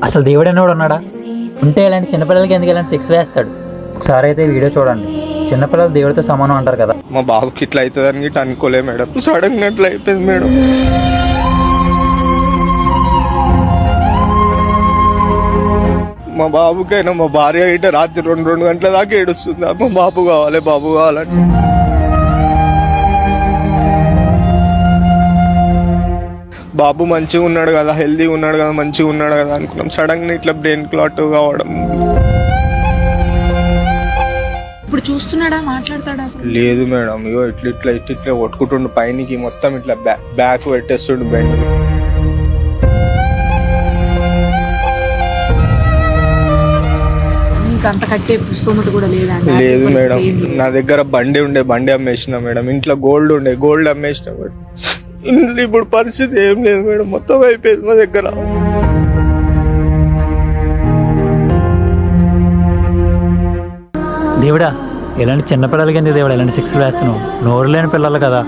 అసలు దేవుడు అనేవాడు ఉన్నాడా? ఉంటే ఇలాంటి చిన్నపిల్లలకి ఎందుకు ఇలాంటి శిక్ష వేస్తాడు? ఒకసారి అయితే వీడియో చూడండి. చిన్నపిల్లలు దేవుడితో సమానం అంటారు కదా. మా బాబుకి ఇట్లా అవుతుందని గిట్ట అనుకోలే మేడం. సడన్ గా అట్లా అయిపోయింది మేడం. మా బాబుకైనా మా భార్య అయితే రాత్రి 2 గంటల దాకా ఏడుస్తుంది. మా బాబు కావాలి, బాబు కావాలంటే. బాబు మంచిగా ఉన్నాడు కదా, హెల్తీగా ఉన్నాడు కదా, మంచిగా ఉన్నాడు కదా అనుకున్నాం. సడన్ గా ఇట్లా బ్రెయిన్ క్లాట్ కావడం. ఇప్పుడు చూస్తున్నాడా, మాట్లాడతాడా? లేదు మేడం, ఇగో ఇట్లా ఇట్లా కొట్టుకుంటుండు పైనకి, మొత్తం ఇట్లా బ్యాక్ పెట్టేస్తుండు బెండ్. అంత కట్టే స్తోమత కూడా లేదా? లేదు మేడం, నా దగ్గర బండి అమ్మేసిన మేడం. ఇంట్లో గోల్డ్ అమ్మేసిన మేడం. ఇప్పుడు పరిస్థితి ఏం లేదు మేడం, మొత్తం అయిపోయింది మా దగ్గర. దేవుడా, ఇలాంటి చిన్నపిల్లలకి ఎందుకు దేవుడా ఇలాంటి శిక్షలు వేస్తున్నావు? నోరు లేని పిల్లలు కదా.